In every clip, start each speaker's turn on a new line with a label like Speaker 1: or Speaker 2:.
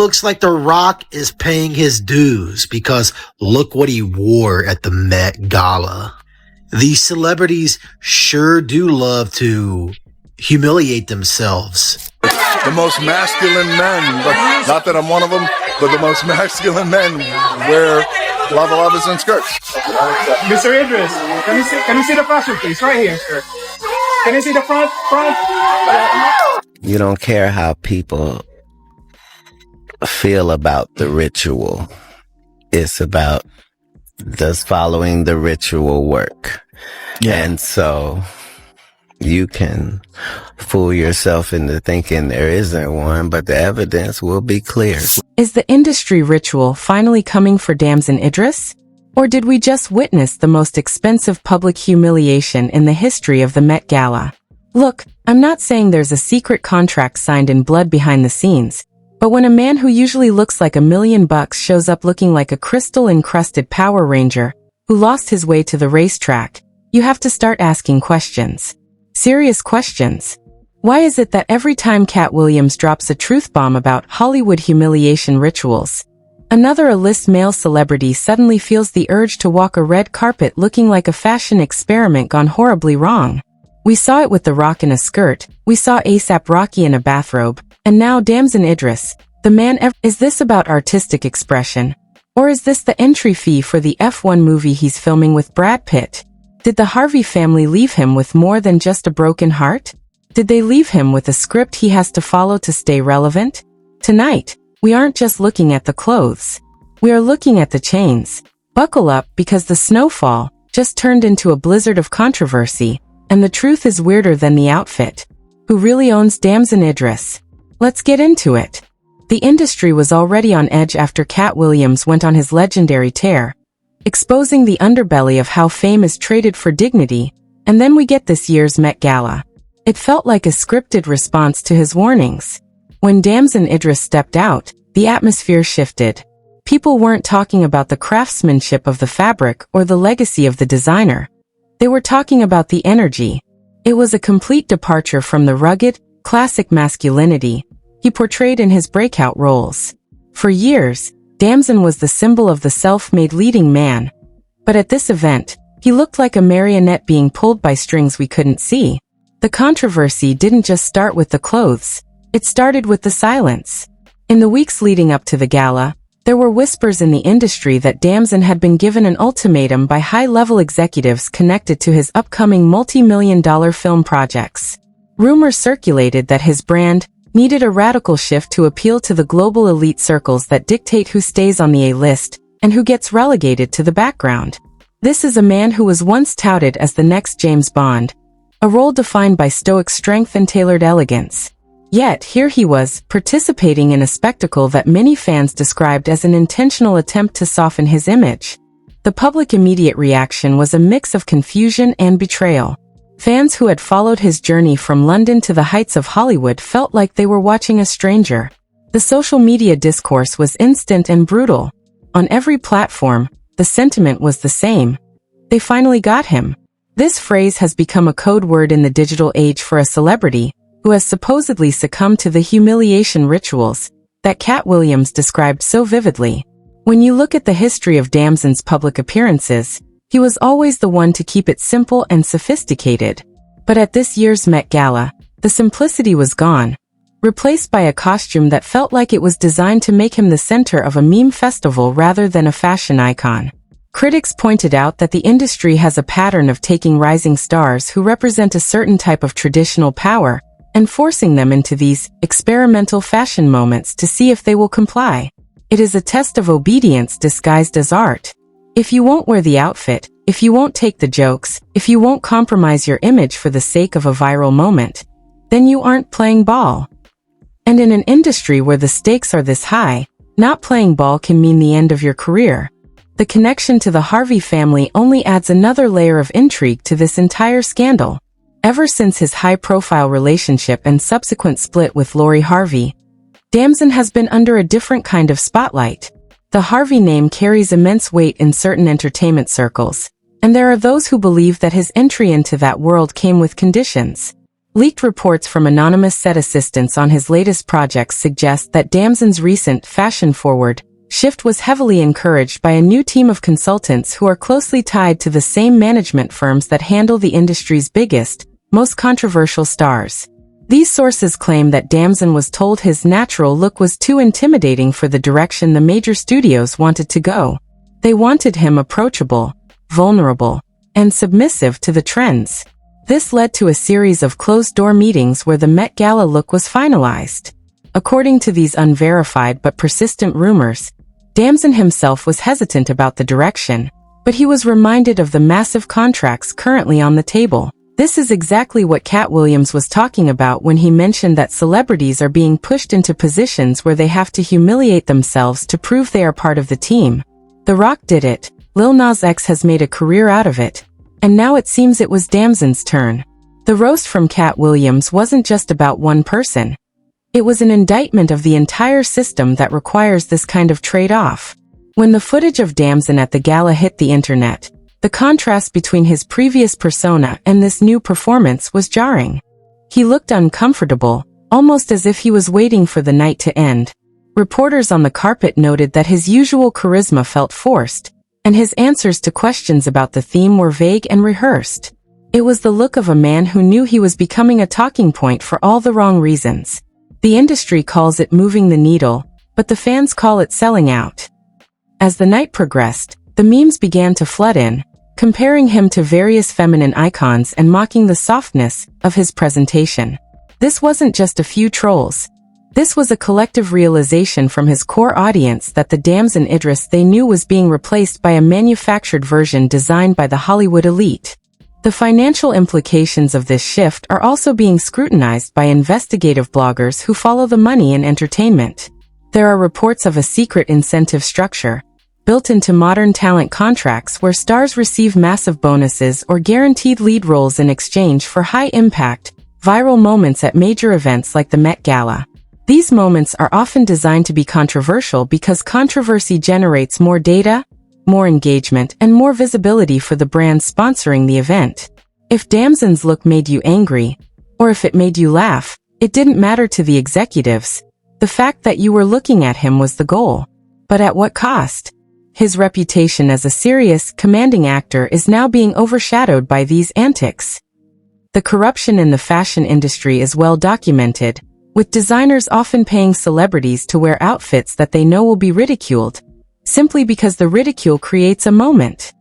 Speaker 1: looks like The Rock is paying his dues because look what he wore at the Met Gala. These celebrities sure do love to humiliate themselves.
Speaker 2: The most masculine men, but not that I'm one of them, but the most masculine men wear lava and skirts.
Speaker 3: Mr. Idris, can you see the fashion piece right here, sir? Can you see the front?
Speaker 4: You don't care how people feel about the ritual. It's about does following the ritual work.
Speaker 1: Yeah.
Speaker 4: And so you can fool yourself into thinking there isn't one, but the evidence will be clear.
Speaker 5: Is the industry ritual finally coming for Damson Idris? Or did we just witness the most expensive public humiliation in the history of the Met Gala? Look, I'm not saying there's a secret contract signed in blood behind the scenes, but when a man who usually looks like $1 million shows up looking like a crystal-encrusted Power Ranger who lost his way to the racetrack, you have to start asking questions. Serious questions. Why is it that every time Katt Williams drops a truth bomb about Hollywood humiliation rituals, another A-list male celebrity suddenly feels the urge to walk a red carpet looking like a fashion experiment gone horribly wrong? We saw it with The Rock in a skirt, we saw A$AP Rocky in a bathrobe, and now Damson Idris, the man Is this about artistic expression? Or is this the entry fee for the F1 movie he's filming with Brad Pitt? Did the Harvey family leave him with more than just a broken heart? Did they leave him with a script he has to follow to stay relevant? Tonight, we aren't just looking at the clothes. We are looking at the chains. Buckle up because the snowfall just turned into a blizzard of controversy, and the truth is weirder than the outfit. Who really owns Damson Idris? Let's get into it. The industry was already on edge after Katt Williams went on his legendary tear, exposing the underbelly of how fame is traded for dignity, and then we get this year's Met Gala. It felt like a scripted response to his warnings. When Damson Idris stepped out, the atmosphere shifted. People weren't talking about the craftsmanship of the fabric or the legacy of the designer. They were talking about the energy. It was a complete departure from the rugged, classic masculinity he portrayed in his breakout roles. For years, Damson was the symbol of the self-made leading man. But at this event, he looked like a marionette being pulled by strings we couldn't see. The controversy didn't just start with the clothes. It started with the silence. In the weeks leading up to the gala, there were whispers in the industry that Damson had been given an ultimatum by high-level executives connected to his upcoming multi-million-dollar film projects. Rumors circulated that his brand needed a radical shift to appeal to the global elite circles that dictate who stays on the A-list and who gets relegated to the background. This is a man who was once touted as the next James Bond, a role defined by stoic strength and tailored elegance. Yet, here he was, participating in a spectacle that many fans described as an intentional attempt to soften his image. The public immediate reaction was a mix of confusion and betrayal. Fans who had followed his journey from London to the heights of Hollywood felt like they were watching a stranger. The social media discourse was instant and brutal. On every platform, the sentiment was the same. They finally got him. This phrase has become a code word in the digital age for a celebrity who has supposedly succumbed to the humiliation rituals that Katt Williams described so vividly. When you look at the history of Damson's public appearances, he was always the one to keep it simple and sophisticated. But at this year's Met Gala, the simplicity was gone, replaced by a costume that felt like it was designed to make him the center of a meme festival rather than a fashion icon. Critics pointed out that the industry has a pattern of taking rising stars who represent a certain type of traditional power and forcing them into these experimental fashion moments to see if they will comply. It is a test of obedience disguised as art. If you won't wear the outfit, if you won't take the jokes, if you won't compromise your image for the sake of a viral moment, then you aren't playing ball. And in an industry where the stakes are this high, not playing ball can mean the end of your career. The connection to the Harvey family only adds another layer of intrigue to this entire scandal. Ever since his high-profile relationship and subsequent split with Lori Harvey, Damson has been under a different kind of spotlight. The Harvey name carries immense weight in certain entertainment circles, and there are those who believe that his entry into that world came with conditions. Leaked reports from anonymous set assistants on his latest projects suggest that Damson's recent fashion-forward shift was heavily encouraged by a new team of consultants who are closely tied to the same management firms that handle the industry's biggest, most controversial stars. These sources claim that Damson was told his natural look was too intimidating for the direction the major studios wanted to go. They wanted him approachable, vulnerable, and submissive to the trends. This led to a series of closed-door meetings where the Met Gala look was finalized. According to these unverified but persistent rumors, Damson himself was hesitant about the direction, but he was reminded of the massive contracts currently on the table. This is exactly what Katt Williams was talking about when he mentioned that celebrities are being pushed into positions where they have to humiliate themselves to prove they are part of the team. The Rock did it, Lil Nas X has made a career out of it, and now it seems it was Damson's turn. The roast from Katt Williams wasn't just about one person. It was an indictment of the entire system that requires this kind of trade-off. When the footage of Damson at the gala hit the internet, the contrast between his previous persona and this new performance was jarring. He looked uncomfortable, almost as if he was waiting for the night to end. Reporters on the carpet noted that his usual charisma felt forced, and his answers to questions about the theme were vague and rehearsed. It was the look of a man who knew he was becoming a talking point for all the wrong reasons. The industry calls it moving the needle, but the fans call it selling out. As the night progressed, the memes began to flood in, comparing him to various feminine icons and mocking the softness of his presentation. This wasn't just a few trolls. This was a collective realization from his core audience that the Damson Idris they knew was being replaced by a manufactured version designed by the Hollywood elite. The financial implications of this shift are also being scrutinized by investigative bloggers who follow the money in entertainment. There are reports of a secret incentive structure built into modern talent contracts where stars receive massive bonuses or guaranteed lead roles in exchange for high-impact, viral moments at major events like the Met Gala. These moments are often designed to be controversial because controversy generates more data, more engagement, and more visibility for the brands sponsoring the event. If Damson's look made you angry, or if it made you laugh, it didn't matter to the executives. The fact that you were looking at him was the goal. But at what cost? His reputation as a serious, commanding actor is now being overshadowed by these antics. The corruption in the fashion industry is well documented, with designers often paying celebrities to wear outfits that they know will be ridiculed, simply because the ridicule creates a moment.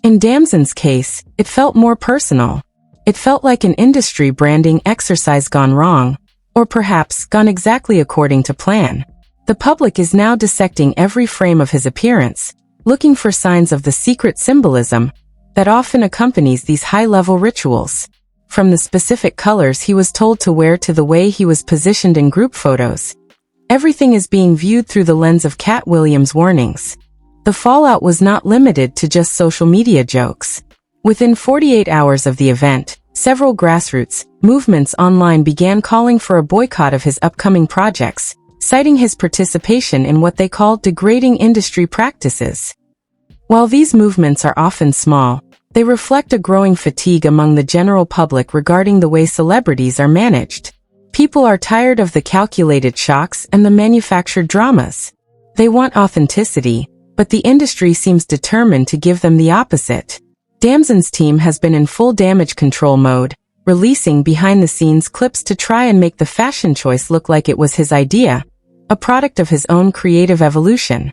Speaker 5: In Damson's case, it felt more personal. It felt like an industry branding exercise gone wrong, or perhaps gone exactly according to plan. The public is now dissecting every frame of his appearance, looking for signs of the secret symbolism that often accompanies these high-level rituals. From the specific colors he was told to wear to the way he was positioned in group photos, everything is being viewed through the lens of Katt Williams' warnings. The fallout was not limited to just social media jokes. Within 48 hours of the event, several grassroots movements online began calling for a boycott of his upcoming projects, citing his participation in what they call degrading industry practices. While these movements are often small, they reflect a growing fatigue among the general public regarding the way celebrities are managed. People are tired of the calculated shocks and the manufactured dramas. They want authenticity, but the industry seems determined to give them the opposite. Damson's team has been in full damage control mode, releasing behind-the-scenes clips to try and make the fashion choice look like it was his idea, a product of his own creative evolution.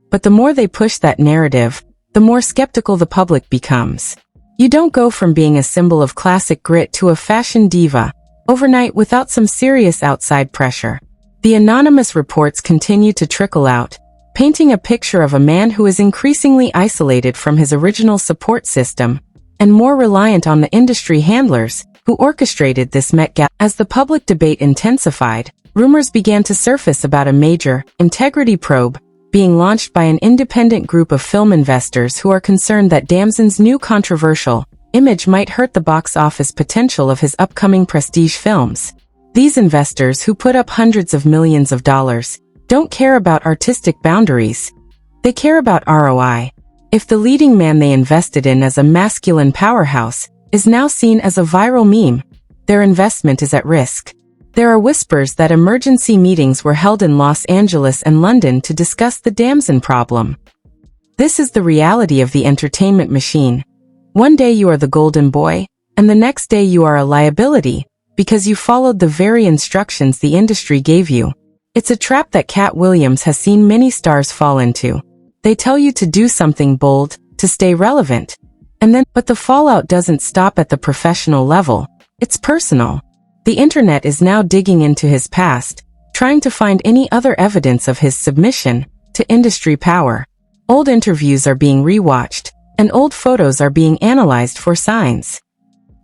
Speaker 5: But the more they push that narrative, the more skeptical the public becomes. You don't go from being a symbol of classic grit to a fashion diva overnight without some serious outside pressure. The anonymous reports continue to trickle out, painting a picture of a man who is increasingly isolated from his original support system and more reliant on the industry handlers who orchestrated this Met Gala. As the public debate intensified, rumors began to surface about a major integrity probe being launched by an independent group of film investors who are concerned that Damson's new controversial image might hurt the box office potential of his upcoming prestige films. These investors, who put up hundreds of millions of dollars, don't care about artistic boundaries. They care about ROI. If the leading man they invested in as a masculine powerhouse is now seen as a viral meme, their investment is at risk. There are whispers that emergency meetings were held in Los Angeles and London to discuss the Damson problem. This is the reality of the entertainment machine. One day you are the golden boy, and the next day you are a liability, because you followed the very instructions the industry gave you. It's a trap that Katt Williams has seen many stars fall into. They tell you to do something bold, to stay relevant. But the fallout doesn't stop at the professional level. It's personal. The internet is now digging into his past, trying to find any other evidence of his submission to industry power. Old interviews are being rewatched, and old photos are being analyzed for signs.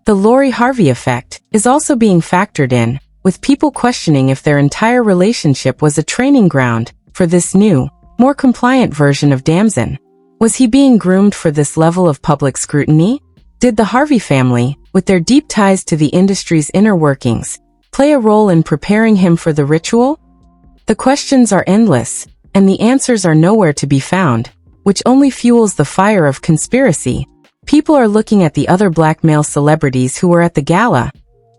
Speaker 5: The Lori Harvey effect is also being factored in, with people questioning if their entire relationship was a training ground for this new, more compliant version of Damson. Was he being groomed for this level of public scrutiny? Did the Harvey family, with their deep ties to the industry's inner workings, play a role in preparing him for the ritual? The questions are endless, and the answers are nowhere to be found, which only fuels the fire of conspiracy. People are looking at the other black male celebrities who were at the gala,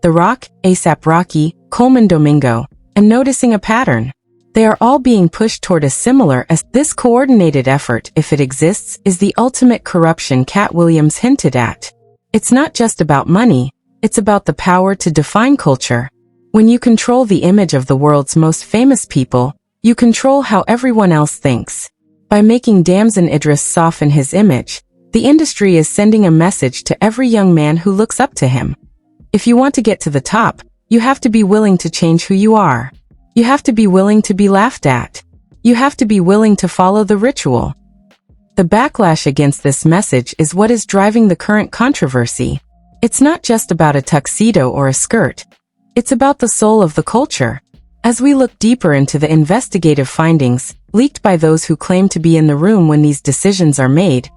Speaker 5: The Rock, A$AP Rocky, Coleman Domingo, and noticing a pattern. They are all being pushed toward a similar as this coordinated effort, if it exists, is the ultimate corruption Katt Williams hinted at. It's not just about money, it's about the power to define culture. When you control the image of the world's most famous people, you control how everyone else thinks. By making Damson Idris soften his image, the industry is sending a message to every young man who looks up to him. If you want to get to the top, you have to be willing to change who you are. You have to be willing to be laughed at. You have to be willing to follow the ritual. The backlash against this message is what is driving the current controversy. It's not just about a tuxedo or a skirt. It's about the soul of the culture. As we look deeper into the investigative findings, leaked by those who claim to be in the room when these decisions are made,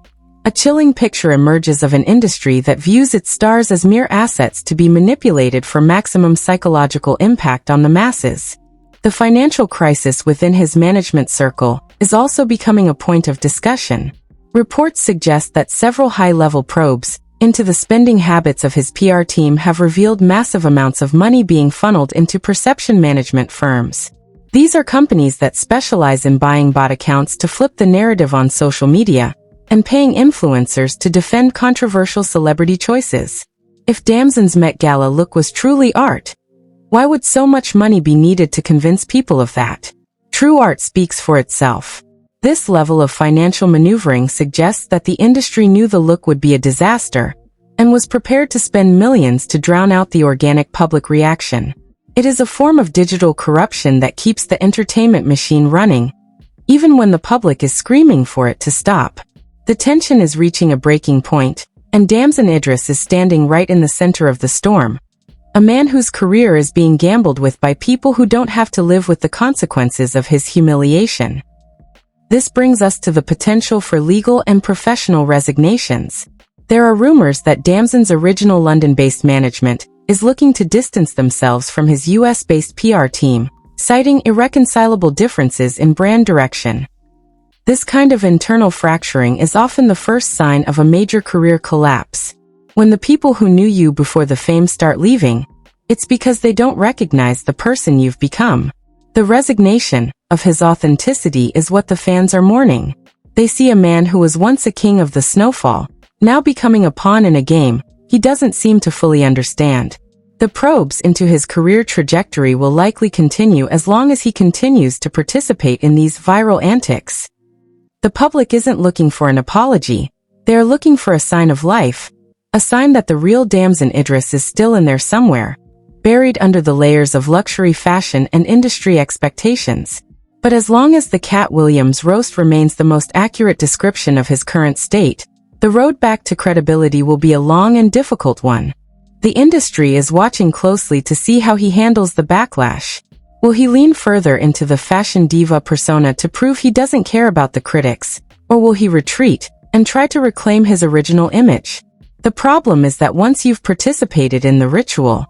Speaker 5: a chilling picture emerges of an industry that views its stars as mere assets to be manipulated for maximum psychological impact on the masses. The financial crisis within his management circle is also becoming a point of discussion. Reports suggest that several high-level probes into the spending habits of his PR team have revealed massive amounts of money being funneled into perception management firms. These are companies that specialize in buying bot accounts to flip the narrative on social media and paying influencers to defend controversial celebrity choices. If Damson's Met Gala look was truly art, why would so much money be needed to convince people of that? True art speaks for itself. This level of financial maneuvering suggests that the industry knew the look would be a disaster and was prepared to spend millions to drown out the organic public reaction. It is a form of digital corruption that keeps the entertainment machine running, even when the public is screaming for it to stop. The tension is reaching a breaking point, and Damson Idris is standing right in the center of the storm. A man whose career is being gambled with by people who don't have to live with the consequences of his humiliation. This brings us to the potential for legal and professional resignations. There are rumors that Damson's original London-based management is looking to distance themselves from his US-based PR team, citing irreconcilable differences in brand direction. This kind of internal fracturing is often the first sign of a major career collapse. When the people who knew you before the fame start leaving, it's because they don't recognize the person you've become. The resignation of his authenticity is what the fans are mourning. They see a man who was once a king of the snowfall, now becoming a pawn in a game he doesn't seem to fully understand. The probes into his career trajectory will likely continue as long as he continues to participate in these viral antics. The public isn't looking for an apology. They are looking for a sign of life, a sign that the real Damson Idris is still in there somewhere, buried under the layers of luxury fashion and industry expectations. But as long as the Katt Williams roast remains the most accurate description of his current state, the road back to credibility will be a long and difficult one. The industry is watching closely to see how he handles the backlash. Will he lean further into the fashion diva persona to prove he doesn't care about the critics, or will he retreat and try to reclaim his original image? The problem is that once you've participated in the ritual,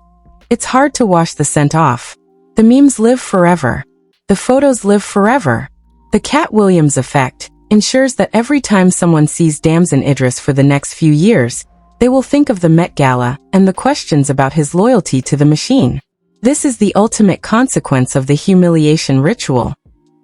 Speaker 5: it's hard to wash the scent off. The memes live forever. The photos live forever. The Katt Williams effect ensures that every time someone sees Damson Idris for the next few years, They will think of the Met Gala and the questions about his loyalty to the machine. This is the ultimate consequence of the humiliation ritual.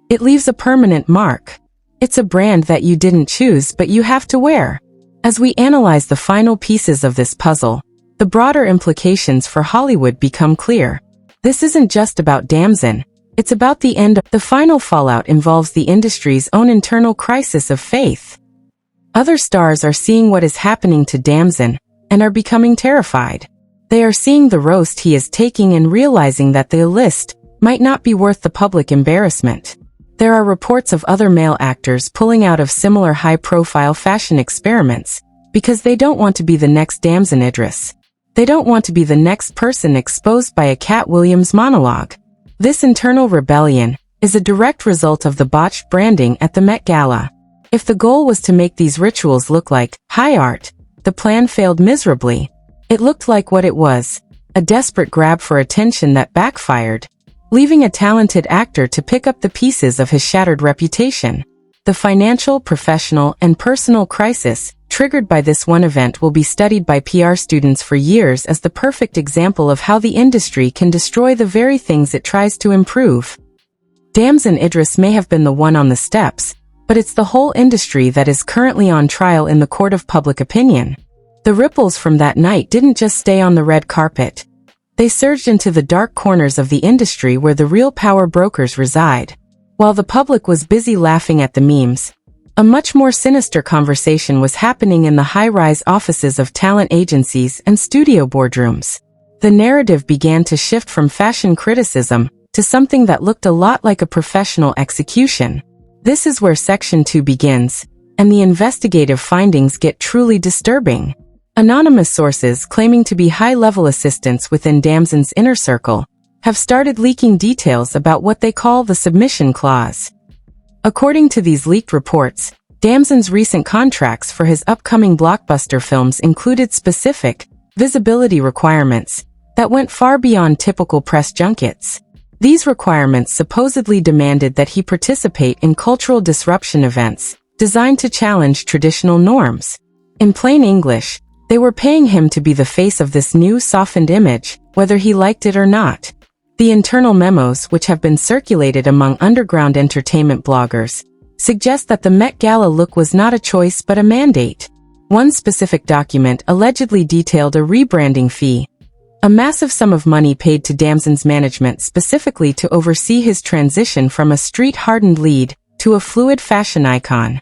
Speaker 5: It leaves a permanent mark. It's a brand that you didn't choose but you have to wear. As we analyze the final pieces of this puzzle, the broader implications for Hollywood become clear. This isn't just about Damson. It's about the end. The final fallout involves the industry's own internal crisis of faith. Other stars are seeing what is happening to Damson and are becoming terrified. They are seeing the roast he is taking and realizing that the list might not be worth the public embarrassment. There are reports of other male actors pulling out of similar high-profile fashion experiments because they don't want to be the next Damson Idris. They don't want to be the next person exposed by a Katt Williams monologue. This internal rebellion is a direct result of the botched branding at the Met Gala. If the goal was to make these rituals look like high art, the plan failed miserably. It looked like what it was, a desperate grab for attention that backfired, leaving a talented actor to pick up the pieces of his shattered reputation. The financial, professional, and personal crisis triggered by this one event will be studied by PR students for years as the perfect example of how the industry can destroy the very things it tries to improve. Damson Idris may have been the one on the steps, but it's the whole industry that is currently on trial in the court of public opinion. The ripples from that night didn't just stay on the red carpet. They surged into the dark corners of the industry where the real power brokers reside. While the public was busy laughing at the memes, a much more sinister conversation was happening in the high-rise offices of talent agencies and studio boardrooms. The narrative began to shift from fashion criticism to something that looked a lot like a professional execution. This is where Section 2 begins, and the investigative findings get truly disturbing. Anonymous sources claiming to be high-level assistants within Damson's inner circle have started leaking details about what they call the submission clause. According to these leaked reports, Damson's recent contracts for his upcoming blockbuster films included specific visibility requirements that went far beyond typical press junkets. These requirements supposedly demanded that he participate in cultural disruption events designed to challenge traditional norms. In plain English, they were paying him to be the face of this new softened image, whether he liked it or not. The internal memos, which have been circulated among underground entertainment bloggers, suggest that the Met Gala look was not a choice but a mandate. One specific document allegedly detailed a rebranding fee, a massive sum of money paid to Damson's management specifically to oversee his transition from a street-hardened lead to a fluid fashion icon.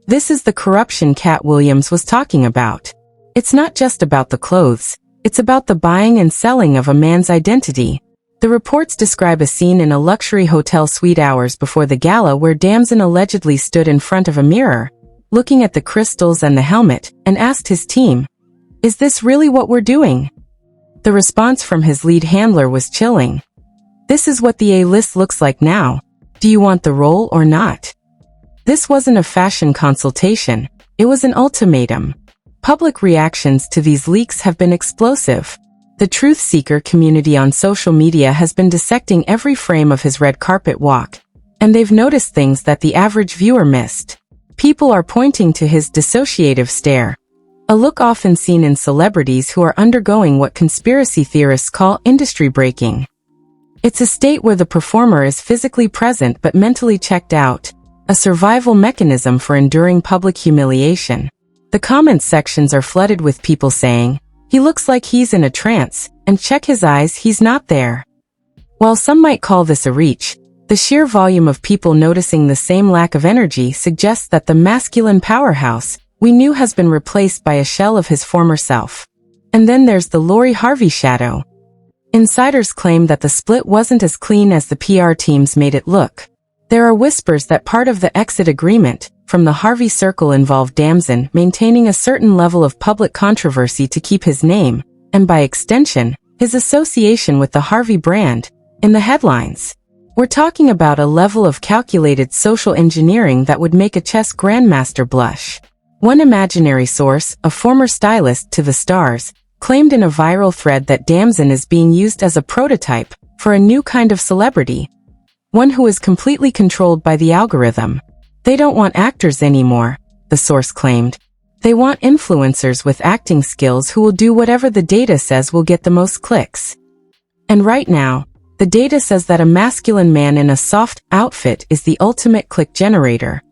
Speaker 5: This is the corruption Katt Williams was talking about. It's not just about the clothes, it's about the buying and selling of a man's identity. The reports describe a scene in a luxury hotel suite hours before the gala where Damson allegedly stood in front of a mirror, looking at the crystals and the helmet, and asked his team, "Is this really what we're doing?" The response from his lead handler was chilling. "This is what the A-list looks like now. Do you want the role or not?" This wasn't a fashion consultation, it was an ultimatum. Public reactions to these leaks have been explosive. The truth-seeker community on social media has been dissecting every frame of his red carpet walk, and they've noticed things that the average viewer missed. People are pointing to his dissociative stare, a look often seen in celebrities who are undergoing what conspiracy theorists call industry breaking. It's a state where the performer is physically present but mentally checked out, a survival mechanism for enduring public humiliation. The comments sections are flooded with people saying, "He looks like he's in a trance, and check his eyes, he's not there." While some might call this a reach, the sheer volume of people noticing the same lack of energy suggests that the masculine powerhouse we knew has been replaced by a shell of his former self. And then there's the Lori Harvey shadow. Insiders claim that the split wasn't as clean as the PR teams made it look. There are whispers that part of the exit agreement from the Harvey circle involved Damson maintaining a certain level of public controversy to keep his name, and by extension, his association with the Harvey brand, in the headlines. We're talking about a level of calculated social engineering that would make a chess grandmaster blush. One imaginary source, a former stylist to the stars, claimed in a viral thread that Damson is being used as a prototype for a new kind of celebrity, one who is completely controlled by the algorithm. They don't want actors anymore, the source claimed. They want influencers with acting skills who will do whatever the data says will get the most clicks. And right now, the data says that a masculine man in a soft outfit is the ultimate click generator.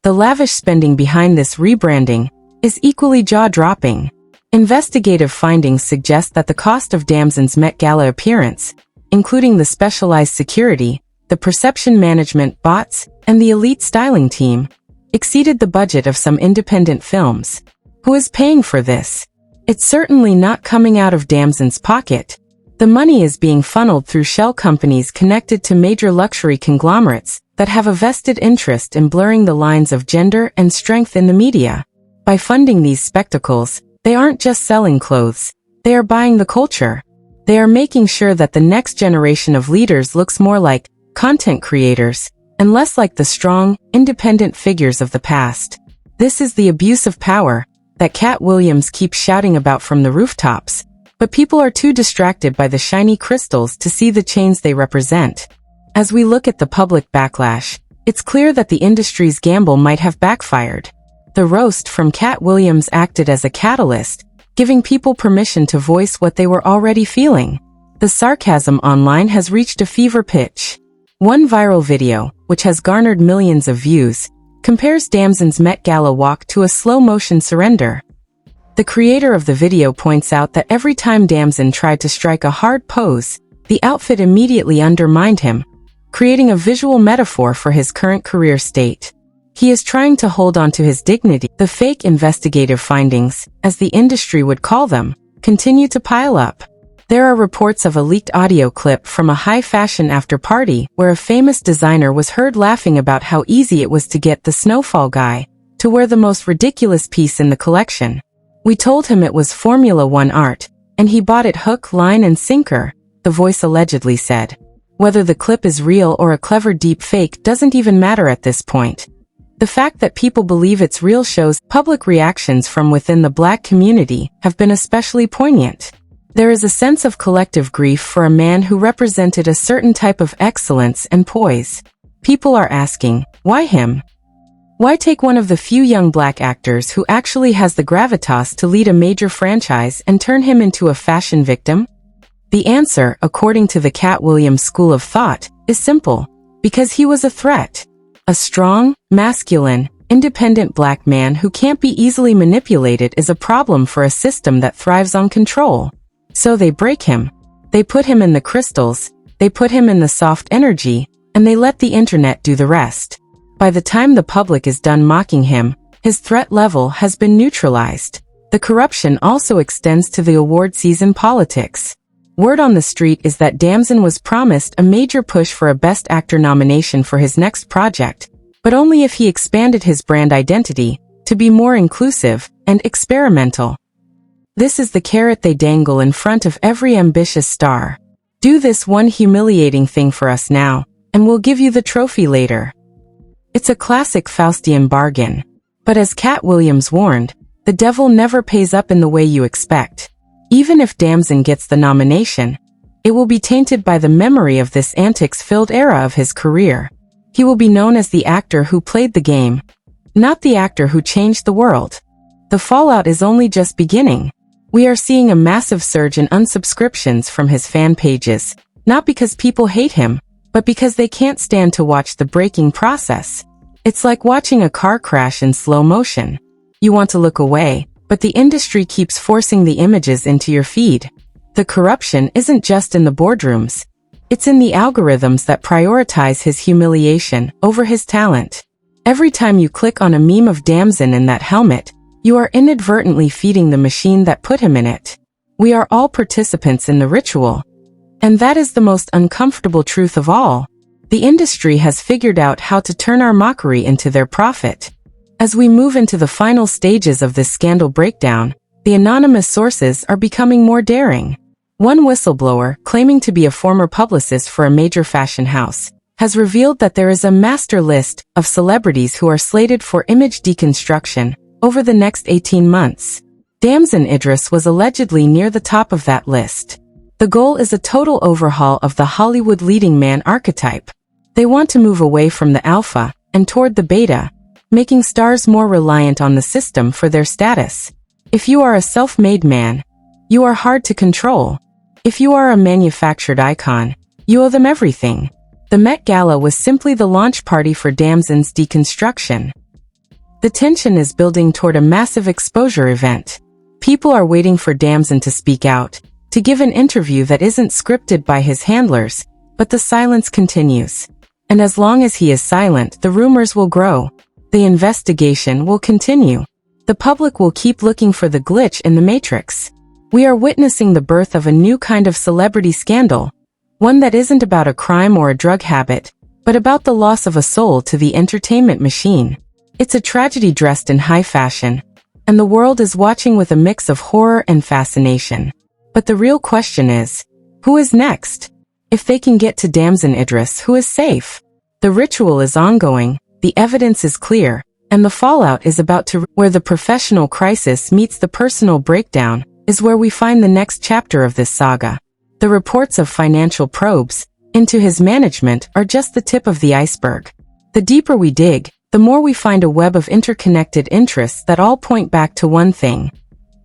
Speaker 5: The lavish spending behind this rebranding is equally jaw-dropping. Investigative findings suggest that the cost of Damson's Met Gala appearance, including the specialized security, the perception management bots, and the elite styling team, exceeded the budget of some independent films. Who is paying for this? It's certainly not coming out of Damson's pocket. The money is being funneled through shell companies connected to major luxury conglomerates that have a vested interest in blurring the lines of gender and strength in the media. By funding these spectacles, they aren't just selling clothes, they are buying the culture. They are making sure that the next generation of leaders looks more like content creators and less like the strong, independent figures of the past. This is the abuse of power that Katt Williams keeps shouting about from the rooftops, but people are too distracted by the shiny crystals to see the chains they represent. As we look at the public backlash, it's clear that the industry's gamble might have backfired. The roast from Katt Williams acted as a catalyst, giving people permission to voice what they were already feeling. The sarcasm online has reached a fever pitch. One viral video, which has garnered millions of views, compares Damson's Met Gala walk to a slow-motion surrender. The creator of the video points out that every time Damson tried to strike a hard pose, the outfit immediately undermined him, creating a visual metaphor for his current career state. He is trying to hold on to his dignity. The fake investigative findings, as the industry would call them, continue to pile up. There are reports of a leaked audio clip from a high-fashion after-party where a famous designer was heard laughing about how easy it was to get the snowfall guy to wear the most ridiculous piece in the collection. "We told him it was Formula One art, and he bought it hook, line, and sinker," the voice allegedly said. Whether the clip is real or a clever deep fake doesn't even matter at this point. The fact that people believe it's real shows public reactions from within the Black community have been especially poignant. There is a sense of collective grief for a man who represented a certain type of excellence and poise. People are asking, why him? Why take one of the few young Black actors who actually has the gravitas to lead a major franchise and turn him into a fashion victim? The answer, according to the Katt Williams school of thought, is simple. Because he was a threat. A strong, masculine, independent Black man who can't be easily manipulated is a problem for a system that thrives on control. So they break him. They put him in the crystals, they put him in the soft energy, and they let the internet do the rest. By the time the public is done mocking him, his threat level has been neutralized. The corruption also extends to the award season politics. Word on the street is that Damson was promised a major push for a Best Actor nomination for his next project, but only if he expanded his brand identity to be more inclusive and experimental. This is the carrot they dangle in front of every ambitious star. Do this one humiliating thing for us now, and we'll give you the trophy later. It's a classic Faustian bargain. But as Katt Williams warned, the devil never pays up in the way you expect. Even if Damson gets the nomination, it will be tainted by the memory of this antics-filled era of his career. He will be known as the actor who played the game, not the actor who changed the world. The fallout is only just beginning. We are seeing a massive surge in unsubscriptions from his fan pages, not because people hate him, but because they can't stand to watch the breaking process. It's like watching a car crash in slow motion. You want to look away, but the industry keeps forcing the images into your feed. The corruption isn't just in the boardrooms. It's in the algorithms that prioritize his humiliation over his talent. Every time you click on a meme of Damson in that helmet, you are inadvertently feeding the machine that put him in it. We are all participants in the ritual. And that is the most uncomfortable truth of all. The industry has figured out how to turn our mockery into their profit. As we move into the final stages of this scandal breakdown, the anonymous sources are becoming more daring. One whistleblower, claiming to be a former publicist for a major fashion house, has revealed that there is a master list of celebrities who are slated for image deconstruction over the next 18 months. Damson Idris was allegedly near the top of that list. The goal is a total overhaul of the Hollywood leading man archetype. They want to move away from the alpha and toward the beta, making stars more reliant on the system for their status. If you are a self-made man, you are hard to control. If you are a manufactured icon, you owe them everything. The Met Gala was simply the launch party for Damson's deconstruction. The tension is building toward a massive exposure event. People are waiting for Damson to speak out, to give an interview that isn't scripted by his handlers, but the silence continues. And as long as he is silent, the rumors will grow. The investigation will continue. The public will keep looking for the glitch in the matrix. We are witnessing the birth of a new kind of celebrity scandal, one that isn't about a crime or a drug habit, but about the loss of a soul to the entertainment machine. It's a tragedy dressed in high fashion, and the world is watching with a mix of horror and fascination. But the real question is, who is next? If they can get to Damson Idris, who is safe? The ritual is ongoing, the evidence is clear, and the fallout is about to. Where the professional crisis meets the personal breakdown is where we find the next chapter of this saga. The reports of financial probes into his management are just the tip of the iceberg. The deeper we dig, the more we find a web of interconnected interests that all point back to one thing: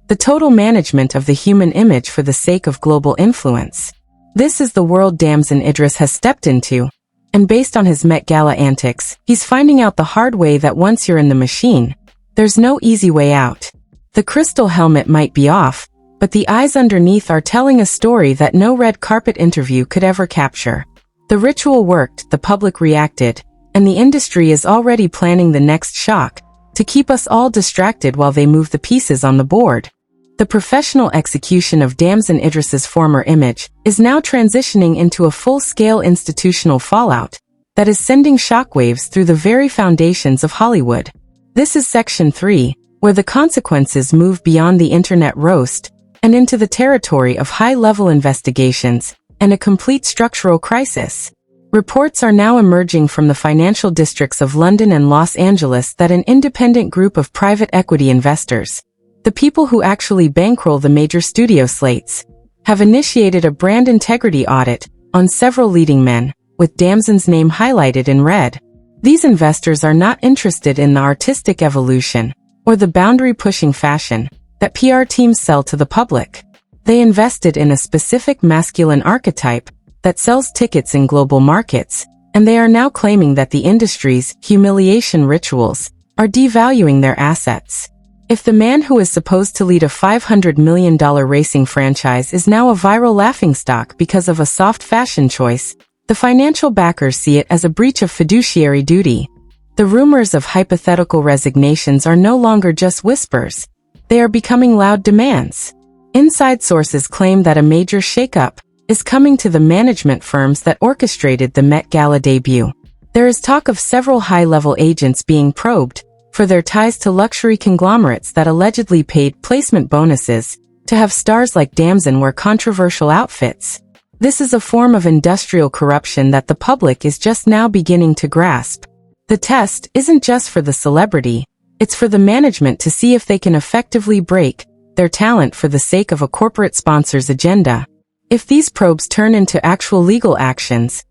Speaker 5: the total management of the human image for the sake of global influence. This is the world Damson Idris has stepped into, and based on his Met Gala antics, he's finding out the hard way that once you're in the machine, there's no easy way out. The crystal helmet might be off, but the eyes underneath are telling a story that no red carpet interview could ever capture. The ritual worked, the public reacted, and the industry is already planning the next shock to keep us all distracted while they move the pieces on the board. The professional execution of Damson Idris's former image is now transitioning into a full-scale institutional fallout that is sending shockwaves through the very foundations of Hollywood. This is Section 3, where the consequences move beyond the internet roast and into the territory of high-level investigations and a complete structural crisis. Reports are now emerging from the financial districts of London and Los Angeles that an independent group of private equity investors, the people who actually bankroll the major studio slates, have initiated a brand integrity audit on several leading men, with Damson's name highlighted in red. These investors are not interested in the artistic evolution or the boundary-pushing fashion that PR teams sell to the public. They invested in a specific masculine archetype that sells tickets in global markets, and they are now claiming that the industry's humiliation rituals are devaluing their assets. If the man who is supposed to lead a $500 million racing franchise is now a viral laughingstock because of a soft fashion choice, the financial backers see it as a breach of fiduciary duty. The rumors of hypothetical resignations are no longer just whispers. They are becoming loud demands. Inside sources claim that a major shakeup is coming to the management firms that orchestrated the Met Gala debut. There is talk of several high-level agents being probed for their ties to luxury conglomerates that allegedly paid placement bonuses to have stars like Damson wear controversial outfits. This is a form of industrial corruption that the public is just now beginning to grasp. The test isn't just for the celebrity, it's for the management to see if they can effectively break their talent for the sake of a corporate sponsor's agenda. If these probes turn into actual legal actions,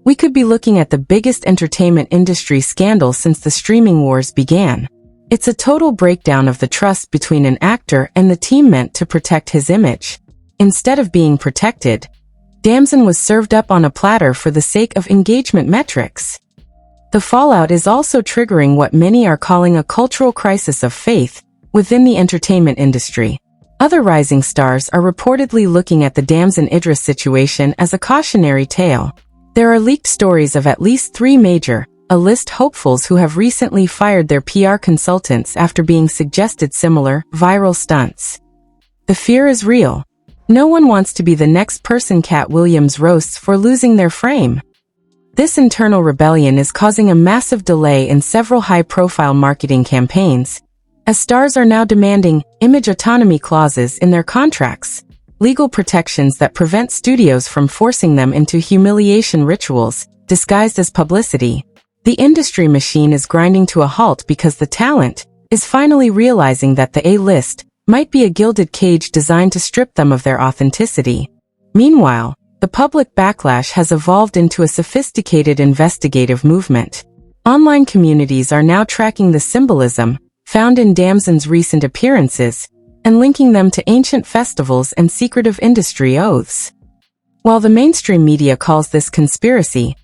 Speaker 5: we could be looking at the biggest entertainment industry scandal since the streaming wars began. It's a total breakdown of the trust between an actor and the team meant to protect his image. Instead of being protected, Damson was served up on a platter for the sake of engagement metrics. The fallout is also triggering what many are calling a cultural crisis of faith within the entertainment industry. Other rising stars are reportedly looking at the Damson Idris situation as a cautionary tale. There are leaked stories of at least 3 major, A-list hopefuls who have recently fired their PR consultants after being suggested similar, viral stunts. The fear is real. No one wants to be the next person Katt Williams roasts for losing their frame. This internal rebellion is causing a massive delay in several high-profile marketing campaigns, as stars are now demanding image autonomy clauses in their contracts, legal protections that prevent studios from forcing them into humiliation rituals disguised as publicity. The industry machine is grinding to a halt because the talent is finally realizing that the A-list might be a gilded cage designed to strip them of their authenticity. Meanwhile, the public backlash has evolved into a sophisticated investigative movement. Online communities are now tracking the symbolism found in Damson's recent appearances and linking them to ancient festivals and secretive industry oaths. While the mainstream media calls this conspiracy,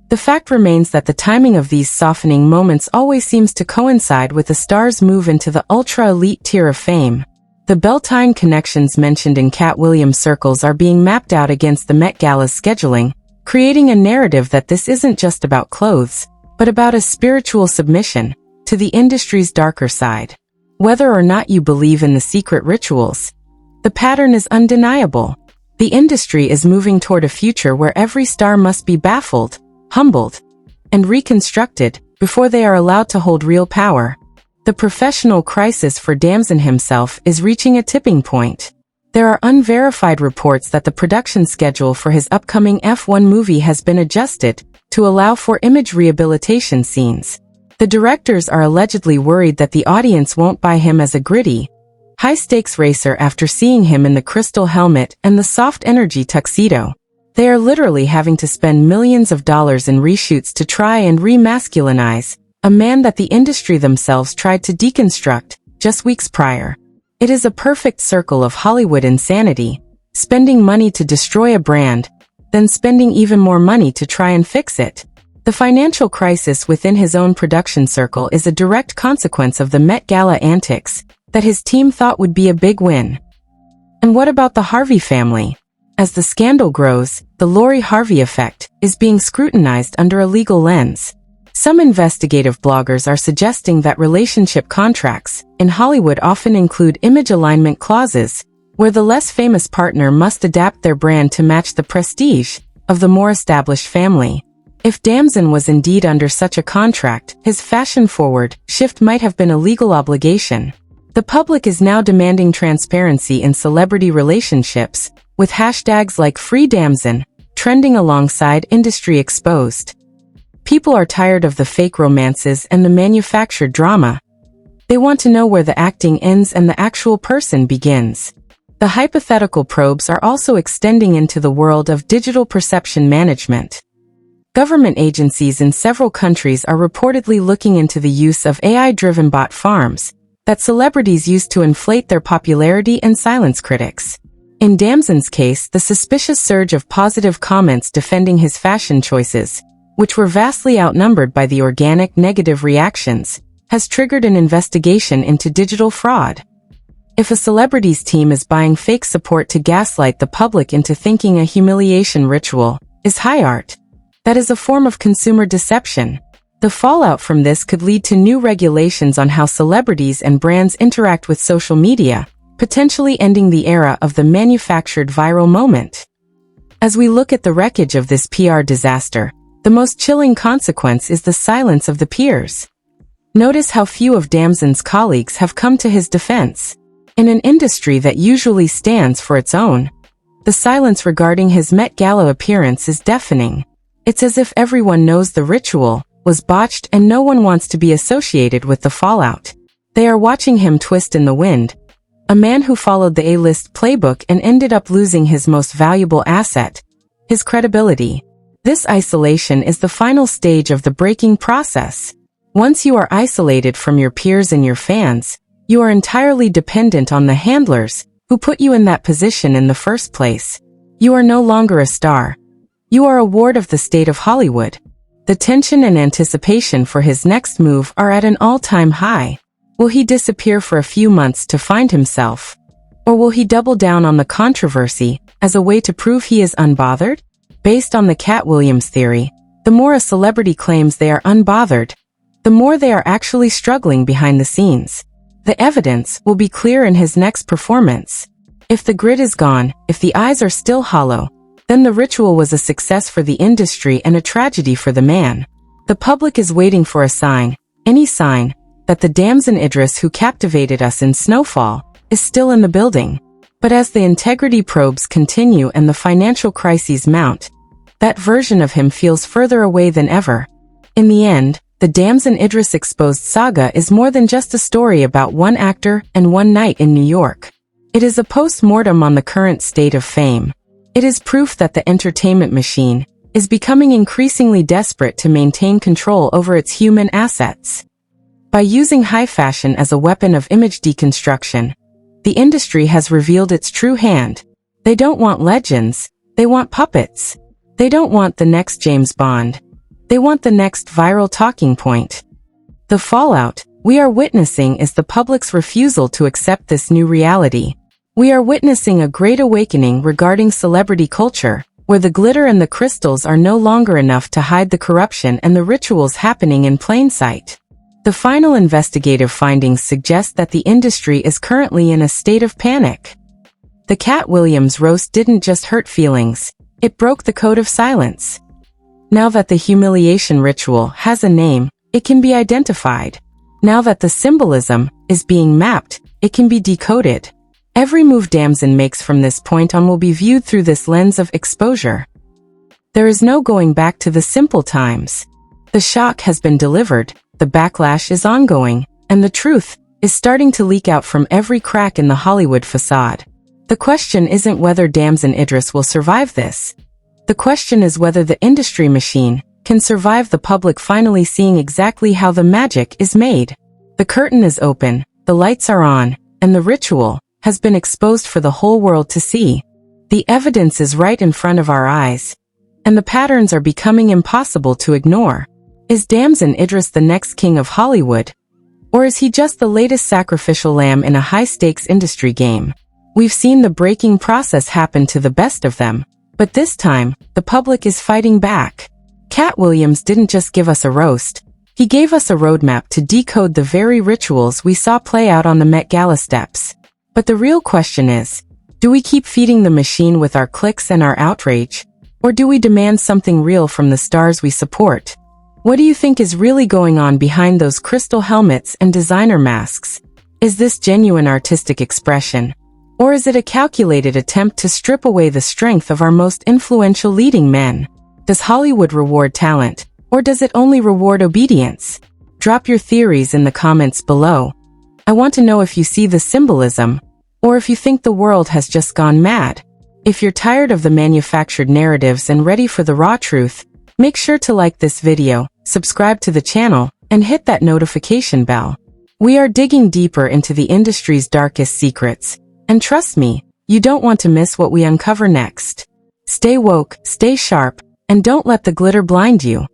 Speaker 5: the fact remains that the timing of these softening moments always seems to coincide with the star's move into the ultra-elite tier of fame. The Beltane connections mentioned in Katt Williams circles are being mapped out against the Met Gala's scheduling, creating a narrative that this isn't just about clothes, but about a spiritual submission to the industry's darker side. Whether or not you believe in the secret rituals, the pattern is undeniable. The industry is moving toward a future where every star must be baffled, humbled, and reconstructed before they are allowed to hold real power. The professional crisis for Damson himself is reaching a tipping point. There are unverified reports that the production schedule for his upcoming F1 movie has been adjusted to allow for image rehabilitation scenes. The directors are allegedly worried that the audience won't buy him as a gritty, high-stakes racer after seeing him in the crystal helmet and the soft energy tuxedo. They are literally having to spend millions of dollars in reshoots to try and re-masculinize a man that the industry themselves tried to deconstruct just weeks prior. It is a perfect circle of Hollywood insanity, spending money to destroy a brand, then spending even more money to try and fix it. The financial crisis within his own production circle is a direct consequence of the Met Gala antics that his team thought would be a big win. And what about the Harvey family? As the scandal grows, the Lori Harvey effect is being scrutinized under a legal lens. Some investigative bloggers are suggesting that relationship contracts in Hollywood often include image alignment clauses, where the less famous partner must adapt their brand to match the prestige of the more established family. If Damson was indeed under such a contract, his fashion-forward shift might have been a legal obligation. The public is now demanding transparency in celebrity relationships, with hashtags like Free Damson trending alongside Industry Exposed. People are tired of the fake romances and the manufactured drama. They want to know where the acting ends and the actual person begins. The hypothetical probes are also extending into the world of digital perception management. Government agencies in several countries are reportedly looking into the use of AI-driven bot farms that celebrities use to inflate their popularity and silence critics. In Damson's case, the suspicious surge of positive comments defending his fashion choices, which were vastly outnumbered by the organic negative reactions, has triggered an investigation into digital fraud. If a celebrity's team is buying fake support to gaslight the public into thinking a humiliation ritual is high art, that is a form of consumer deception. The fallout from this could lead to new regulations on how celebrities and brands interact with social media, potentially ending the era of the manufactured viral moment. As we look at the wreckage of this PR disaster, the most chilling consequence is the silence of the peers. Notice how few of Damson's colleagues have come to his defense. In an industry that usually stands for its own, the silence regarding his Met Gala appearance is deafening. It's as if everyone knows the ritual was botched and no one wants to be associated with the fallout. They are watching him twist in the wind, a man who followed the A-list playbook and ended up losing his most valuable asset, his credibility. This isolation is the final stage of the breaking process. Once you are isolated from your peers and your fans, you are entirely dependent on the handlers who put you in that position in the first place. You are no longer a star. You are a ward of the state of Hollywood. The tension and anticipation for his next move are at an all-time high. Will he disappear for a few months to find himself? Or will he double down on the controversy as a way to prove he is unbothered? Based on the Katt Williams theory, the more a celebrity claims they are unbothered, the more they are actually struggling behind the scenes. The evidence will be clear in his next performance. If the grit is gone, if the eyes are still hollow, then the ritual was a success for the industry and a tragedy for the man. The public is waiting for a sign, any sign, that the Damson Idris who captivated us in Snowfall is still in the building. But as the integrity probes continue and the financial crises mount, that version of him feels further away than ever. In the end, the Damson Idris exposed saga is more than just a story about one actor and one night in New York. It is a post-mortem on the current state of fame. It is proof that the entertainment machine is becoming increasingly desperate to maintain control over its human assets. By using high fashion as a weapon of image deconstruction, the industry has revealed its true hand. They don't want legends, they want puppets. They don't want the next James Bond. They want the next viral talking point. The fallout we are witnessing is the public's refusal to accept this new reality. We are witnessing a great awakening regarding celebrity culture, where the glitter and the crystals are no longer enough to hide the corruption and the rituals happening in plain sight. The final investigative findings suggest that the industry is currently in a state of panic. The Katt Williams roast didn't just hurt feelings, it broke the code of silence. Now that the humiliation ritual has a name, it can be identified. Now that the symbolism is being mapped, it can be decoded. Every move Damson makes from this point on will be viewed through this lens of exposure. There is no going back to the simple times. The shock has been delivered, the backlash is ongoing, and the truth is starting to leak out from every crack in the Hollywood facade. The question isn't whether Damson Idris will survive this. The question is whether the industry machine can survive the public finally seeing exactly how the magic is made. The curtain is open, the lights are on, and the ritual has been exposed for the whole world to see. The evidence is right in front of our eyes, and the patterns are becoming impossible to ignore. Is Damson Idris the next king of Hollywood? Or is he just the latest sacrificial lamb in a high-stakes industry game? We've seen the breaking process happen to the best of them, but this time, the public is fighting back. Katt Williams didn't just give us a roast, he gave us a roadmap to decode the very rituals we saw play out on the Met Gala steps. But the real question is, do we keep feeding the machine with our clicks and our outrage? Or do we demand something real from the stars we support? What do you think is really going on behind those crystal helmets and designer masks? Is this genuine artistic expression? Or is it a calculated attempt to strip away the strength of our most influential leading men? Does Hollywood reward talent, or does it only reward obedience? Drop your theories in the comments below. I want to know if you see the symbolism, or if you think the world has just gone mad. If you're tired of the manufactured narratives and ready for the raw truth, make sure to like this video, subscribe to the channel, and hit that notification bell. We are digging deeper into the industry's darkest secrets, and trust me, you don't want to miss what we uncover next. Stay woke, stay sharp, and don't let the glitter blind you.